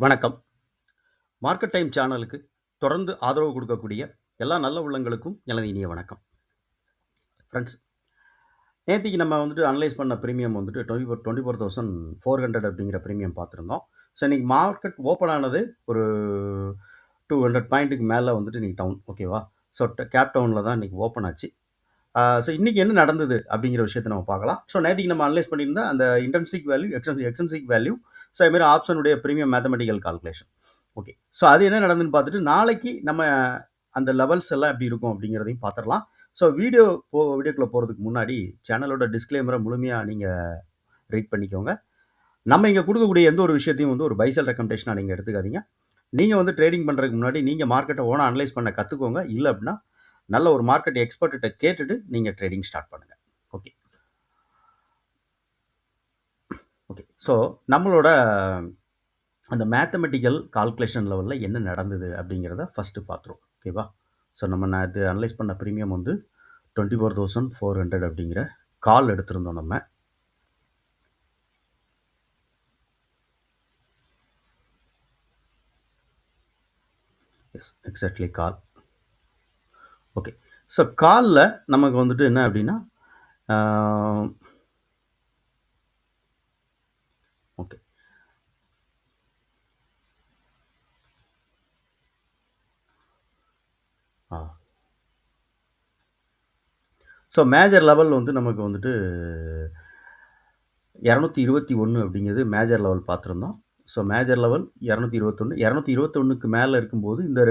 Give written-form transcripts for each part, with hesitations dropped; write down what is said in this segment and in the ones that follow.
வணக்கம். Market time சேனலுக்கு தொடர்ந்து ஆதரவு கொடுக்கக்கூடிய எல்லா நல்ல உள்ளங்களுக்கும் எனது இனிய வணக்கம். ஃப்ரெண்ட்ஸ், நேத்திக்கு நம்ம வந்துட்டு அனலைஸ் பண்ண பிரீமியம் வந்துட்டு 24,400 அப்படிங்கிற பிரீமியம் பார்த்துருந்தோம். ஸோ இன்னைக்கு மார்க்கெட் ஓப்பன் ஆனது ஒரு 200 பாயிண்ட்டுக்கு மேலே வந்துட்டு இன்னைக்கு டவுன். ஓகேவா? ஸோ கேப் டவுனில் தான் இன்னைக்கு ஓப்பன் ஆச்சு. ஸோ இன்னைக்கு என்ன நடந்தது அப்படிங்கிற விஷயத்தை நம்ம பார்க்கலாம். ஸோ நேத்திக்கு நம்ம அனலைஸ் பண்ணியிருந்த அந்த intrinsic value, extrinsic value, so அதுமாரி ஆப்ஷனுடைய premium mathematical calculation. Okay. So அது என்ன நடந்துன்னு பார்த்துட்டு நாளைக்கு நம்ம அந்த லெவல்ஸ் எல்லாம் எப்படி இருக்கும் அப்படிங்கிறதையும் பார்த்துடலாம். ஸோ வீடியோக்குள்ளே போகிறதுக்கு முன்னாடி சேனலோட டிஸ்க்ளைமரை முழுமையாக நீங்கள் ரீட் பண்ணிக்கோங்க. நம்ம இங்கே கொடுக்கக்கூடிய எந்த ஒரு விஷயத்தையும் வந்து ஒரு பைசல் ரெக்கமெண்டேஷனாக நீங்கள் எடுத்துக்காதீங்க. நீங்கள் வந்து ட்ரேடிங் பண்ணுறதுக்கு முன்னாடி நீங்கள் மார்க்கெட்டை ஓனாக அனலைஸ் பண்ண கற்றுக்கோங்க. இல்லை அப்படின்னா நல்ல ஒரு மார்க்கெட் எக்ஸ்பர்ட்டிட்ட கேட்டுட்டு நீங்கள் ட்ரேடிங் ஸ்டார்ட் பண்ணுங்கள். ஓகே. ஓகே. ஸோ நம்மளோட அந்த மேத்தமெட்டிக்கல் கால்குலேஷன் லெவலில் என்ன நடந்தது அப்படிங்கிறத ஃபஸ்ட்டு பார்த்துருவோம். ஓகேவா? ஸோ நம்ம இது அனலைஸ் பண்ண ப்ரீமியம் வந்து 24,400 அப்படிங்கிற கால் எடுத்திருந்தோம் நம்ம. எஸ், எக்ஸாக்ட்லி கால். ஓகே. ஸோ காலில் நமக்கு வந்துட்டு என்ன அப்படின்னா ஓகே, ஸோ மேஜர் லெவல் வந்து நமக்கு வந்துட்டு 221 அப்படிங்கிறது மேஜர் லெவல் பார்த்துருந்தோம். So major level 221. 221க்கு மேலே இருக்கும்போது இந்த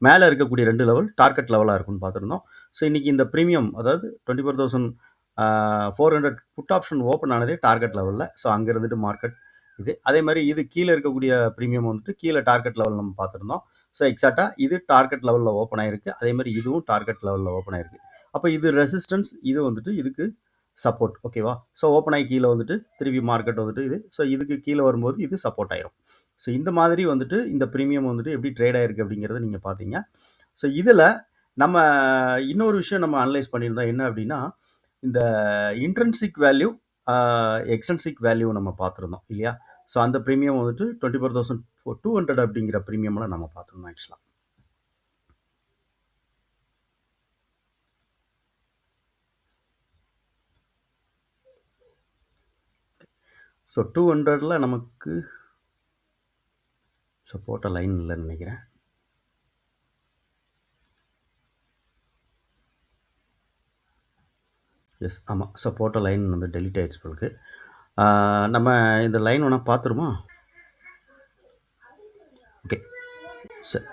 மேலே இருக்கக்கூடிய 2 லெவல் டார்கெட் லெவலாக இருக்கும்னு பார்த்துருந்தோம். ஸோ இன்றைக்கி இந்த ப்ரீமியம், அதாவது 24,400 புட் ஆப்ஷன் ஓப்பன் ஆனதே டார்கெட் லெவலில். ஸோ அங்கே இருந்துட்டு மார்க்கெட் இது அதே மாதிரி இது கீழே இருக்கக்கூடிய ப்ரீமியம் வந்துட்டு கீழே டார்கெட் லெவல் நம்ம பார்த்துருந்தோம். ஸோ எக்ஸாக்டாக இது டார்கெட் லெவலில் ஓப்பன் ஆயிருக்கு. அதே மாதிரி இதுவும் டார்கெட் லெவலில் ஓப்பன் ஆயிருக்கு. அப்போ இது ரெசிஸ்டன்ஸ், இது வந்துட்டு இதுக்கு சப்போர்ட். ஓகேவா? ஸோ ஓப்பன் ஆகி கீழே வந்துட்டு திருப்பி மார்க்கெட் வந்துட்டு இது, ஸோ இதுக்கு கீழே வரும்போது இது சப்போர்ட் ஆயிரும். ஸோ இந்த மாதிரி வந்துட்டு இந்த ப்ரீமியம் வந்துட்டு எப்படி ட்ரேட் ஆயிருக்கு அப்படிங்கிறத நீங்கள் பார்த்தீங்க. ஸோ இதில் நம்ம இன்னொரு விஷயம் நம்ம அனலைஸ் பண்ணியிருந்தோம். என்ன அப்படின்னா, இந்த இன்ட்ரின்சிக் வேல்யூ, எக்ஸ்ட்ரின்சிக் வேல்யூ நம்ம பார்த்துருந்தோம் இல்லையா? ஸோ அந்த ப்ரீமியம் வந்துட்டு 24,200 அப்படிங்கிற ப்ரீமியமில் நம்ம பார்த்துருந்தோம் ஆக்சுவலாக. ஸோ 200ல் நமக்கு ஸோ போட்ட லைன் இல்லைன்னு நினைக்கிறேன். எஸ், ஆமாம். ஸோ போட்ட லைன் வந்து டெலிட் ஆகிடுச்சு உங்களுக்கு. நம்ம இந்த லைன் வேணால் பார்த்துருமா? ஓகே. சரி.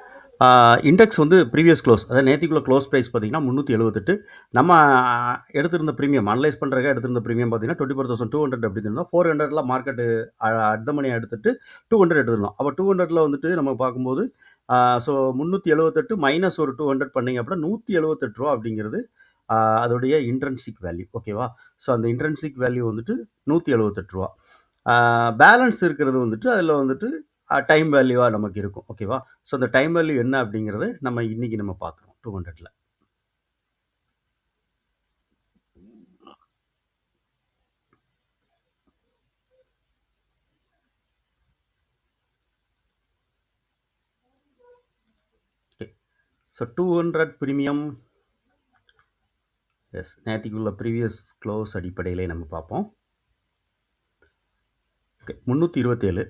இண்டெக்ஸ் வந்து ப்ரீவியஸ் க்ளோஸ், அதாவது நேற்றுக்குள்ள க்ளோஸ் ப்ரைஸ் பார்த்தீங்கன்னா 378. நம்ம எடுத்திருந்த ப்ரீமியம் அனலைஸ் பண்ணுறதுக்காக எடுத்திருந்த ப்ரீமியம் பார்த்தீங்கன்னா 24,200 அப்படி இருந்தோம். 400ல் மார்க்கெட்டு அடுத்த மணி எடுத்துட்டு 200 எடுத்துருந்தோம். அப்போ 200ல் வந்துட்டு நம்ம பார்க்கும்போது ஸோ 378 மைனஸ் ஒரு 200 பண்ணிங்க அப்படின்னா 178 ரூபா அப்படிங்கிறது அதோடைய இன்ட்ரென்சிக் வேல்யூ. ஓகேவா? ஸோ அந்த இன்ட்ரென்சிக் வேல்யூ வந்துட்டு 178 ரூபா. பேலன்ஸ் இருக்கிறது வந்துட்டு அதில் வந்துட்டு டைம் வேல்யூவாக நமக்கு இருக்கும். ஓகேவா? ஸோ அந்த டைம் வேல்யூ என்ன அப்படிங்கிறது நம்ம இன்னைக்கு நம்ம பார்க்குறோம் 200ல். ஸோ 200 ப்ரீமியம், எஸ், நேற்றுக்குள்ள ப்ரீவியஸ் க்ளோஸ் அடிப்படையிலே நம்ம பார்ப்போம். ஓகே, 327,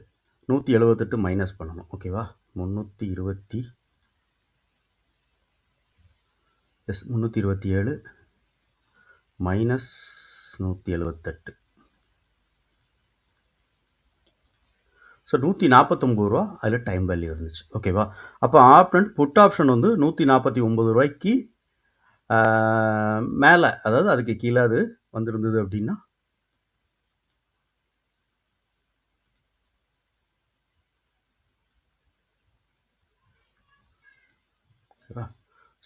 178 மைனஸ் பண்ணணும். ஓகேவா? 327 மைனஸ் 178. ஸோ 149 ரூபா அதில் டைம் வேல்யூ இருந்துச்சு. ஓகேவா? அப்போ ஆப்ஷன் புட் ஆப்ஷன் வந்து 149 ரூபாய்க்கு மேலே, அதாவது அதுக்கு கீழே அது வந்திருந்தது அப்படின்னா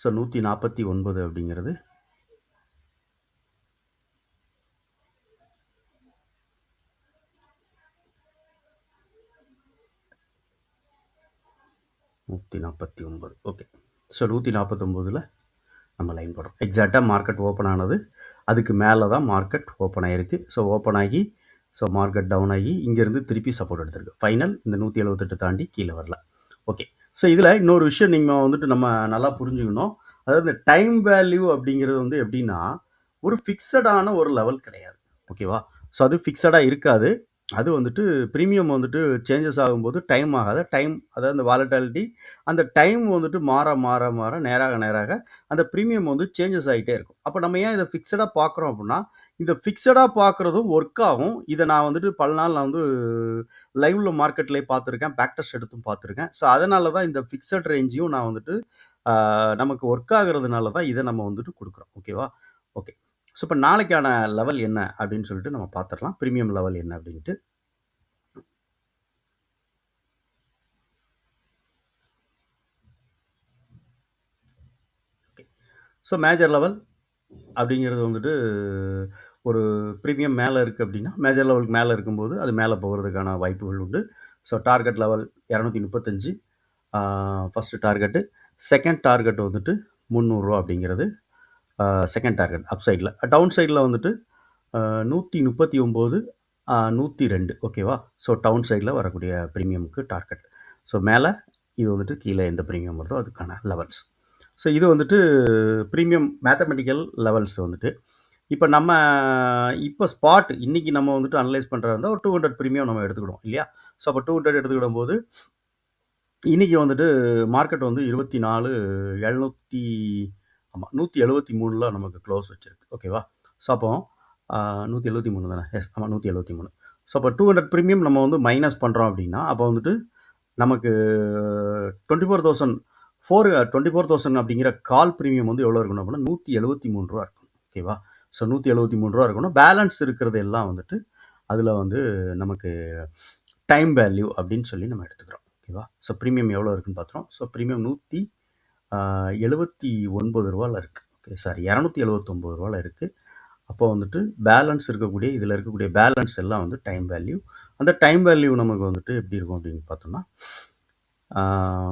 ஸோ 149 அப்படிங்கிறது ஓகே. ஸோ 149ல் நம்ம லைன் போடுறோம். எக்ஸாக்டாக மார்க்கெட் ஓப்பன் ஆனது அதுக்கு மேலே தான் மார்க்கெட் ஓப்பன் ஆகிருக்கு. ஸோ ஓப்பன் ஆகி ஸோ மார்க்கெட் டவுன் ஆகி இங்கேருந்து திருப்பி சப்போர்ட் எடுத்திருக்கு. ஃபைனல் இந்த 178 தாண்டி கீழே வரல. ஓகே. ஸோ இதில் இன்னொரு விஷயம் நீங்கள் வந்துட்டு நம்ம நல்லா புரிஞ்சுக்கணும். அதாவது இந்த டைம் வேல்யூ அப்படிங்கிறது வந்து எப்படின்னா, ஒரு ஃபிக்ஸடான ஒரு லெவல் கிடையாது. ஓகேவா? ஸோ அது ஃபிக்ஸடாக இருக்காது. அது வந்துட்டு ப்ரீமியம் வந்துட்டு சேஞ்சஸ் ஆகும்போது டைம் ஆகாத டைம், அதாவது அந்த வாலட்டாலிட்டி, அந்த டைம் வந்துட்டு மாற மாற மாற நேராக நேராக அந்த ப்ரீமியம் வந்து சேஞ்சஸ் ஆகிட்டே இருக்கும். அப்போ நம்ம ஏன் இதை ஃபிக்ஸடாக பார்க்குறோம் அப்படின்னா, இந்த ஃபிக்ஸடாக பார்க்குறதும் ஒர்க் ஆகும். இதை நான் வந்துட்டு பல நாள் நான் வந்து லைவ்ல மார்க்கெட்லேயே பார்த்துருக்கேன், பேக் டெஸ்ட் எடுத்தும் பார்த்துருக்கேன். ஸோ அதனால தான் இந்த ஃபிக்ஸட் ரேஞ்சையும் நான் வந்துட்டு நமக்கு ஒர்க் ஆகுறதுனால தான் இதை நம்ம வந்துட்டு கொடுக்குறோம். ஓகேவா? ஓகே. ஸோ இப்போ நாளைக்கான லெவல் என்ன அப்படின்னு சொல்லிட்டு நம்ம பார்த்துடலாம். ப்ரீமியம் லெவல் என்ன அப்படின்ட்டு. ஓகே. ஸோ மேஜர் லெவல் அப்படிங்கிறது வந்துட்டு ஒரு ப்ரீமியம் மேலே இருக்குது அப்படின்னா, மேஜர் லெவலுக்கு மேலே இருக்கும்போது அது மேலே போகிறதுக்கான வாய்ப்புகள் உண்டு. So target level 235 first target. Second target வந்துட்டு ரூ. 300 அப்படிங்கிறது செகண்ட் டார்கெட் அப் சைடில். டவுன் சைடில் வந்துட்டு 139 102 ஓகேவா? ஸோ டவுன் சைடில் வரக்கூடிய ப்ரீமியமுக்கு டார்கெட். ஸோ மேலே இது வந்துட்டு கீழே எந்த ப்ரீமியம் வருதோ அதுக்கான லெவல்ஸ். ஸோ இது வந்துட்டு ப்ரீமியம் மேத்தமெட்டிக்கல் லெவல்ஸ் வந்துட்டு. இப்போ நம்ம இப்போ ஸ்பாட் இன்றைக்கி நம்ம வந்துட்டு அனலைஸ் பண்ணுறதா இருந்தால் ஒரு 200 ப்ரீமியம் நம்ம எடுத்துக்கிடுவோம் இல்லையா? ஸோ அப்போ 200 எடுத்துக்கிடும் போது இன்றைக்கி வந்துட்டு மார்க்கெட் வந்து 24,700 ஆமாம் 173ல் நமக்கு க்ளோஸ் வச்சுருக்கு. ஓகேவா? ஸோ அப்போ 173 தானே? எஸ், ஆமாம் 173. ஸோ அப்போ 200 ப்ரீமியம் நம்ம வந்து மைனஸ் பண்ணுறோம் அப்படின்னா, அப்போ வந்துட்டு நமக்கு 24,000 அப்படிங்கிற கால் ப்ரீமியம் வந்து எவ்வளோ இருக்கணும் அப்படின்னா ரூ. 173 இருக்கணும். ஓகேவா? ஸோ ரூ. 173 இருக்கணும். பேலன்ஸ் இருக்கிறது எல்லாம் வந்துட்டு அதில் வந்து நமக்கு டைம் வேல்யூ அப்படின்னு சொல்லி நம்ம எடுத்துக்கிறோம். ஓகேவா? ஸோ ப்ரீமியம் எவ்வளோ இருக்குன்னு பார்த்துறோம். ஸோ ப்ரீமியம் ரூ. 179 இருக்குது. ஓகே, சாரி ரூ. 279 இருக்குது. அப்போ வந்துட்டு பேலன்ஸ் இருக்கக்கூடிய இதில் இருக்கக்கூடிய பேலன்ஸ் எல்லாம் வந்து டைம் வேல்யூ. அந்த டைம் வேல்யூ நமக்கு வந்துட்டு எப்படி இருக்கும் அப்படின்னு பார்த்தோம்னா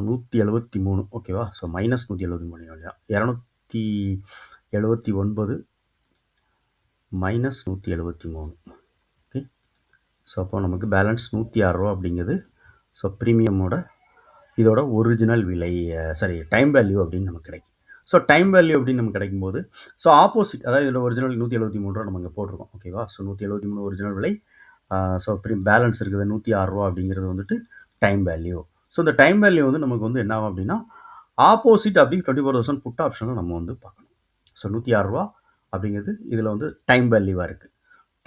173. ஓகேவா? So minus 173 279 minus 173. Okay. So அப்போ நமக்கு பேலன்ஸ் ரூ. 106 அப்படிங்கிறது ஸோ ப்ரீமியமோட இதோட ஒரிஜினல் விலை, சாரி டைம் வேல்யூ அப்படின்னு நமக்கு கிடைக்கும். ஸோ டைம் வேல்யூ அப்படின்னு நமக்கு கிடைக்கும்போது ஸோ ஆப்போசிட், அதாவது இதோட ஒரிஜினல் 173 நம்ம இங்கே போட்டிருக்கோம். ஓகேவா? ஸோ 173 ஒரிஜினல் விலை. ஸோ பேலன்ஸ் இருக்குது ரூ. 106 அப்படிங்கிறது வந்துட்டு டைம் வேல்யூ. ஸோ இந்த டைம் வேல்யூ வந்து நமக்கு வந்து என்ன ஆகும் அப்படின்னா ஆப்போசிட் அப்படி 24,000 புட் ஆப்ஷனை நம்ம வந்து பார்க்கணும். ஸோ ரூ. 106 அப்படிங்கிறது இதில் வந்து டைம் வேல்யூவாக இருக்குது.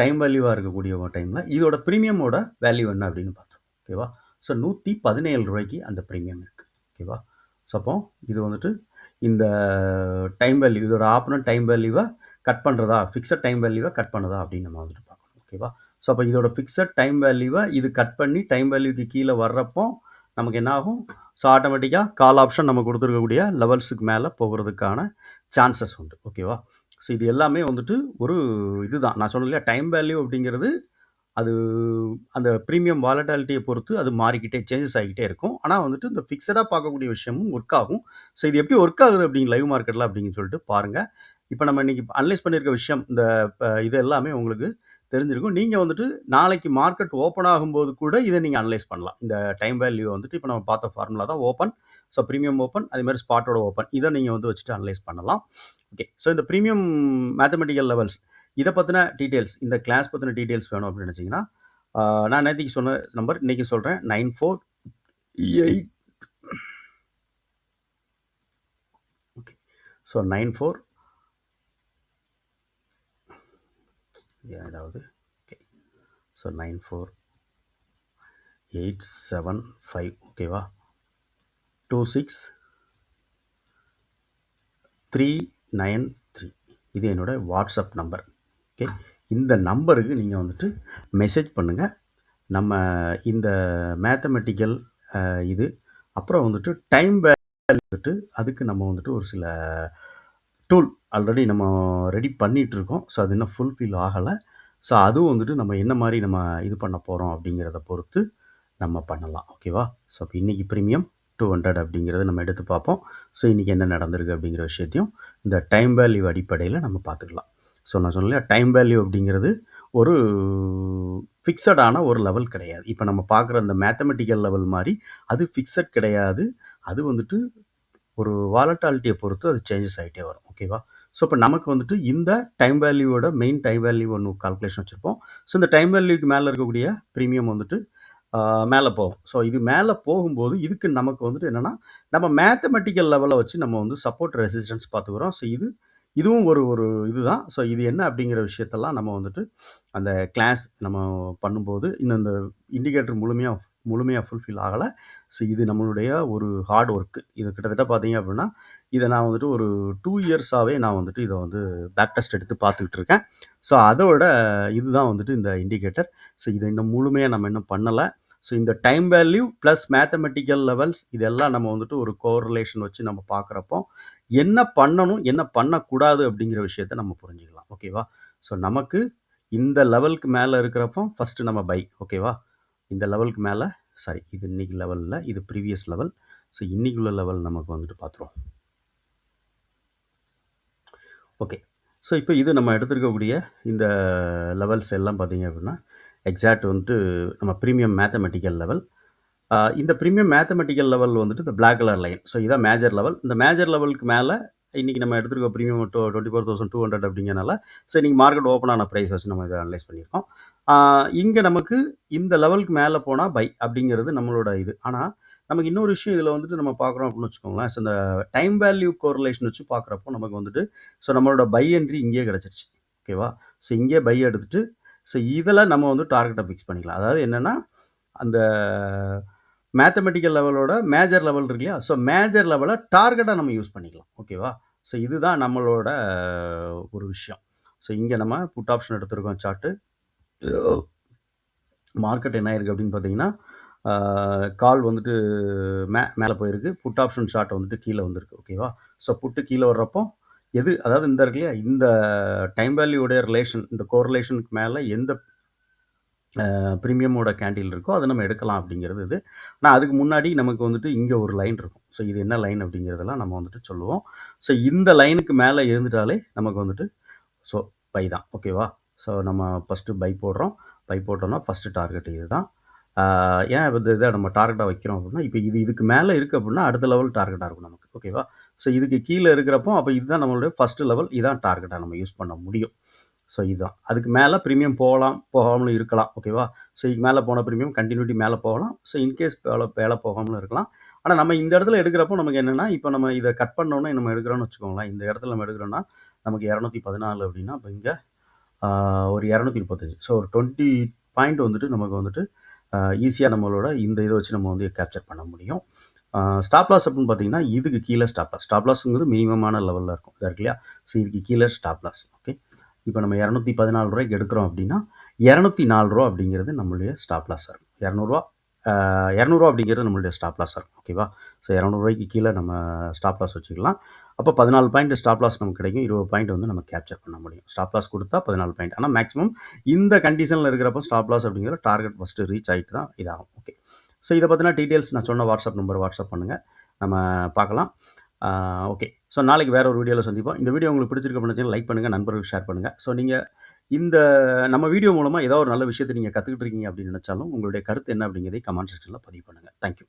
டைம் வேல்யூவாக இருக்கக்கூடிய டைமில் இதோட ப்ரீமியமோட வேல்யூ என்ன அப்படின்னு பார்த்தோம். ஓகேவா? ஸோ ரூ. 117 அந்த ப்ரீமியம் இருக்குது. ஓகேவா? ஸோ அப்போ இது வந்துட்டு இந்த டைம் வேல்யூ, இதோட ஆப்போனன்ட் டைம் வேல்யூவை கட் பண்ணுறதா, ஃபிக்ஸட் டைம் வேல்யூவை கட் பண்ணுறதா அப்படின்னு நம்ம வந்துட்டு பார்க்கணும். ஓகேவா? ஸோ அப்போ இதோட ஃபிக்ஸட் டைம் வேல்யூவை இது கட் பண்ணி டைம் வேல்யூக்கு கீழே வர்றப்போ நமக்கு என்ன ஆகும்? ஸோ ஆட்டோமேட்டிக்காக கால் ஆப்ஷன் நம்ம கொடுத்துருக்கக்கூடிய லெவல்ஸுக்கு மேலே போகிறதுக்கான சான்சஸ் உண்டு. ஓகேவா? ஸோ இது எல்லாமே வந்துட்டு ஒரு இதுதான் நான் சொன்னேன் இல்லையா, டைம் வேல்யூ அப்படிங்கிறது அது அந்த ப்ரீமியம் வாலட்டாலிட்டியை பொறுத்து அது மாறிக்கிட்டே சேஞ்சஸ் ஆகிக்கிட்டே இருக்கும். ஆனால் வந்துட்டு இந்த ஃபிக்ஸடாக பார்க்கக்கூடிய விஷயமும் ஒர்க் ஆகும். ஸோ இது எப்படி ஒர்க் ஆகுது அப்படிங்க லைவ் மார்க்கெட்டில் அப்படின்னு சொல்லிட்டு பாருங்கள். இப்போ நம்ம இன்றைக்கி அனலைஸ் பண்ணியிருக்க விஷயம் இந்த இது எல்லாமே உங்களுக்கு தெரிஞ்சிருக்கும். நீங்கள் வந்துட்டு நாளைக்கு மார்க்கெட் ஓப்பன் ஆகும்போது கூட இதை நீங்கள் அனலைஸ் பண்ணலாம். இந்த டைம் வேல்யூ வந்துட்டு இப்போ நம்ம பார்த்த ஃபார்முலா தான் ஓப்பன். ஸோ ப்ரீமியம் ஓப்பன், அதேமாதிரி ஸ்பாட்டோட ஓப்பன், இதை நீங்கள் வந்து வச்சுட்டு அனலைஸ் பண்ணலாம். ஓகே. ஸோ இந்த ப்ரீமியம் மேத்தமெட்டிக்கல் லெவல்ஸ் இதை பற்றின டீட்டெயில்ஸ், இந்த கிளாஸ் பற்றின டீட்டெயில்ஸ் வேணும் அப்படின்னு நினச்சிங்கன்னா நான் நேற்றுக்கு சொன்ன நம்பர் இன்றைக்கி சொல்கிறேன். 94 ஓகே. ஸோ 94 ஏதாவது ஓகே. ஸோ 94875 ஓகேவா? 26393 இது என்னோடய வாட்ஸ்அப் நம்பர். ஓகே. இந்த நம்பருக்கு நீங்கள் வந்துட்டு மெசேஜ் பண்ணுங்கள். நம்ம இந்த மேத்தமெட்டிக்கல் இது அப்புறம் வந்துட்டு டைம் வந்துட்டு அதுக்கு நம்ம வந்துட்டு ஒரு சில டூல் ஆல்ரெடி நம்ம ரெடி பண்ணிகிட்ருக்கோம். ஸோ அது இன்னும் ஃபுல்ஃபில் ஆகலை. ஸோ அதுவும் வந்துட்டு நம்ம என்ன மாதிரி நம்ம இது பண்ண போகிறோம் அப்படிங்கிறத பொறுத்து நம்ம பண்ணலாம். ஓகேவா? ஸோ இப்போ இன்றைக்கி ப்ரீமியம் 200 அப்படிங்கிறத நம்ம எடுத்து பார்ப்போம். ஸோ இன்றைக்கி என்ன நடந்திருக்கு அப்படிங்கிற விஷயத்தையும் இந்த டைம் வேல்யூ அடிப்படையில் நம்ம பார்த்துக்கலாம். ஸோ நான் சொன்னேன் டைம் வேல்யூ அப்படிங்கிறது ஒரு ஃபிக்ஸடான ஒரு லெவல் கிடையாது. இப்ப நம்ம பார்க்குற அந்த மேத்தமெட்டிக்கல் லெவல் மாரி அது ஃபிக்ஸட் கிடையாது. அது வந்துட்டு ஒரு வாலட்டாலிட்டிய பொறுத்து அது சேஞ்சஸ் ஆயிட்டே வரும். ஓகேவா? ஸோ, இப்ப நமக்கு வந்துட்டு இந்த டைம் வேல்யூவோட மெயின் டைம் வேல்யூ ஒண்ணு கால்குலேஷன் வச்சிருப்போம். ஸோ, இந்த டைம் வேல்யூக்கு மேல இருக்கக்கூடிய பிரீமியம் வந்துட்டு மேல போகும். ஸோ, இது மேல போகும்போது இதுக்கு நமக்கு வந்துட்டு என்னன்னா, நம்ம மேத்தமெட்டிக்கல் லெவல வச்சு நம்ம வந்து சப்போர்ட் ரெசிஸ்டன்ஸ் பார்த்துக்கிறோம். ஸோ, இதுவும் ஒரு ஒரு இதுதான். ஸோ, இது என்ன அப்படிங்கிற விஷயத்தெல்லாம் நம்ம வந்துட்டு அந்த கிளாஸ் நம்ம பண்ணும்போது, இன்னும் இந்த இண்டிகேட்டர் முழுமையா முழுமையா ஃபுல்ஃபில் ஆகல. ஸோ, இது நம்மளுடைய ஒரு ஹார்ட் ஒர்க். இது கிட்டத்தட்ட பார்த்தீங்க அப்படின்னா, இத நான் வந்துட்டு ஒரு 2 இயர்ஸாவே நான் வந்துட்டு இத வந்து பேக் டெஸ்ட் எடுத்து பார்த்துக்கிட்டு இருக்கேன். ஸோ, அதோட இதுதான் வந்துட்டு இந்த இண்டிகேட்டர். ஸோ, இத இன்னும் முழுமையா நம்ம இன்னும் பண்ணல. ஸோ, இந்த time value plus mathematical levels இதெல்லாம் நம்ம வந்துட்டு ஒரு கோரிலேஷன் வச்சு நம்ம பார்க்குறப்போ, என்ன பண்ணணும், என்ன பண்ணக்கூடாது அப்படிங்கிற விஷயத்த நம்ம புரிஞ்சுக்கலாம். ஓகேவா? ஸோ, நமக்கு இந்த லெவலுக்கு மேல இருக்கிறப்போ ஃபர்ஸ்ட் நம்ம பை. ஓகேவா? இந்த லெவலுக்கு மேல சாரி இது இன்னைக்கு லெவல் இல்ல. இது ப்ரீவியஸ் லெவல். ஸோ, இன்னைக்குள்ள லெவல் நமக்கு வந்துட்டு பார்த்துருவோம். ஓகே. ஸோ, இப்போ இது நம்ம எடுத்திருக்கக்கூடிய இந்த லெவல்ஸ் எல்லாம் பார்த்தீங்க அப்படின்னா, எக்ஸாக்ட் வந்துட்டு நம்ம பிரீமியம் மேத்தமெட்டிக்கல் லெவல். இந்த பிரீமியம் மேத்தமெட்டிக்கல் லெவல் வந்துட்டு இந்த பிளாக் கலர் லைன். ஸோ, இதான் மேஜர் லெவல். இந்த மேஜர் லெவலுக்கு மேல இன்னைக்கு நம்ம எடுத்திருக்க பிரீமியம் 24,200 அப்படிங்கிறனால, ஸோ இன்னைக்கு மார்க்கெட் ஓப்பன் ஆன பிரைஸ் வச்சு நம்ம இத அனலைஸ் பண்ணியிருக்கோம். இங்க நமக்கு இந்த லெவலுக்கு மேல போனா பை அப்படிங்கிறது நம்மளோட இது. ஆனா, நமக்கு இன்னொரு விஷயம் இதில வந்துட்டு நம்ம பார்க்குறோம் அப்படின்னு வச்சுக்கோங்களேன். ஸோ, இந்த டைம் வேல்யூ கோரிலேஷன் வச்சு பார்க்குறப்போ நமக்கு வந்துட்டு ஸோ, நம்மளோட பை என்ட்ரி இங்கேயே கிடைச்சிருச்சு. ஓகேவா? ஸோ, இங்கேயே பை எடுத்துட்டு ஸோ, இதில நம்ம வந்து டார்கெட்ட ஃபிக்ஸ் பண்ணிக்கலாம். அதாவது என்னன்னா, அந்த மேத்தமெட்டிக்கல் லெவலோட மேஜர் லெவல் இருக்கு இல்லையா? ஸோ, மேஜர் லெவல டார்கெட்டா நம்ம யூஸ் பண்ணிக்கலாம். ஓகேவா? ஸோ, இதுதான் நம்மளோட ஒரு விஷயம். ஸோ, இங்க நம்ம புட் ஆப்ஷன் எடுத்திருக்கோம் சார்ட்டு. மார்க்கெட் என்ன ஆயிருக்கு அப்படின்னு பார்த்தீங்கன்னா, கால் வந்துட்டு மேல போயிருக்கு. புட் ஆப்ஷன் ஷார்ட் வந்துட்டு கீழ வந்திருக்கு. ஓகேவா? ஸோ, புட்டு கீழ வர்றப்போ அதாவது இந்த இருக்கு இல்லையா? இந்த டைம் வேல்யூவோட ரிலேஷன் இந்த கோரிலேஷனுக்கு மேல எந்த பிரீமியமோட கேண்டில் இருக்கோ அதை நம்ம எடுக்கலாம் அப்படிங்கிறது இது. ஆனால் அதுக்கு முன்னாடி நமக்கு வந்துட்டு இங்கே ஒரு லைன் இருக்கும். ஸோ, இது என்ன லைன் அப்படிங்கிறதெல்லாம் நம்ம வந்துட்டு சொல்லுவோம். ஸோ, இந்த லைனுக்கு மேலே இருந்துட்டாலே நமக்கு வந்துட்டு ஸோ பை தான். ஓகேவா? ஸோ, நம்ம ஃபஸ்ட்டு பை போடுறோம். பை போட்டோம்னா ஃபஸ்ட்டு டார்கெட் இதுதான். ஏன் இதை நம்ம டார்கெட்டாக வைக்கிறோம் அப்படின்னா, இப்போ இதுக்கு மேலே இருக்குது அப்படின்னா அடுத்த லெவல் டார்கெட்டாக இருக்கும் நமக்கு. ஓகேவா? ஸோ, இதுக்கு கீழே இருக்கிறப்போ அப்போ இதுதான் நம்மளுடைய ஃபஸ்ட்டு லெவல். இதான் டார்கெட்டாக நம்ம யூஸ் பண்ண முடியும். ஸோ, இதுதான். அதுக்கு மேலே ப்ரீமியம் போகலாம், போகாமலும் இருக்கலாம். ஓகேவா? ஸோ, இதுக்கு மேலே போன ப்ரீமியம் கண்டினியூட்டி மேலே போகலாம். ஸோ, இன்கேஸ் மேலே போகாமலும் இருக்கலாம். ஆனால் நம்ம இந்த இடத்துல எடுக்கிறப்போ நமக்கு என்னென்னா, இப்போ நம்ம இதை கட் பண்ணோன்னே நம்ம எடுக்கிறோம்னு வச்சுக்கோங்களேன். இந்த இடத்துல நம்ம எடுக்கிறோன்னா நமக்கு 214 அப்படின்னா இப்போ இங்கே ஒரு 235. ஸோ, ஒரு 20 பாயிண்ட் வந்துட்டு நமக்கு வந்துட்டு ஈஸியாக நம்மளோட இந்த இதை வச்சு நம்ம வந்து கேப்சர் பண்ண முடியும். ஸ்டாப் லாஸ் அப்படின்னு பார்த்தீங்கன்னா, இதுக்கு கீழே ஸ்டாப் லாஸ். ஸ்டாப் லாஸ்ங்கிறது மினிமமான லெவலில் இருக்கும். இருக்கு இல்லையா? ஸோ, இதுக்கு கீழே ஸ்டாப் லாஸ். ஓகே. இப்போ நம்ம ரூ. 214 எடுக்கிறோம் அப்படின்னா, ரூ. 204 அப்படிங்கிறது நம்மளுடைய ஸ்டாப் லாஸாக இருக்கும். ரூ. 200 அப்படிங்கிறது நம்மளுடைய ஸ்டாப் லாஸாக இருக்கும். ஓகேவா? ஸோ, ரூ. 200 கீழே நம்ம ஸ்டாப் லாஸ் வச்சுக்கலாம். அப்போ 14 பாயிண்ட் ஸ்டாப் லாஸ் நமக்கு கிடைக்கும். 20 பாயிண்ட் வந்து நம்ம கேப்சர் பண்ண முடியும். ஸ்டாப் லாஸ் கொடுத்தா 14 பாயிண்ட். ஆனால் மேக்ஸிமம் இந்த கண்டிஷனில் இருக்கிறப்போ ஸ்டாப் லாஸ் அப்படிங்கிற டார்கெட் ஃபஸ்ட்டு ரீச் ஆகிட்டு தான் இதாகும். ஓகே. ஸோ, இதை பற்றின டீட்டெயில்ஸ் நான் சொன்ன வாட்ஸ்அப் நம்பர் வாட்ஸ்அப் பண்ணுங்கள். நம்ம பார்க்கலாம். ஓகே. ஸோ, நாளைக்கு வேறு ஒரு வீடியோவில் சந்திப்போம். இந்த வீடியோ உங்களுக்கு பிடிச்சிருக்க பண்ணுச்சுன்னா லைக் பண்ணுங்கள், நண்பர்களுக்கு ஷேர் பண்ணுங்கள். ஸோ, நீங்கள் இந்த நம்ம வீடியோ மூலமாக ஏதோ ஒரு நல்ல விஷயத்தை நீங்கள் கற்றுக்கிட்டு இருக்கீங்க அப்படின்னு நினச்சாலும் உங்களுடைய கருத்து என்ன அப்படிங்கிறதை கமெண்ட் செக்ஷனில் பதிவு பண்ணுங்கள். தேங்க்யூ.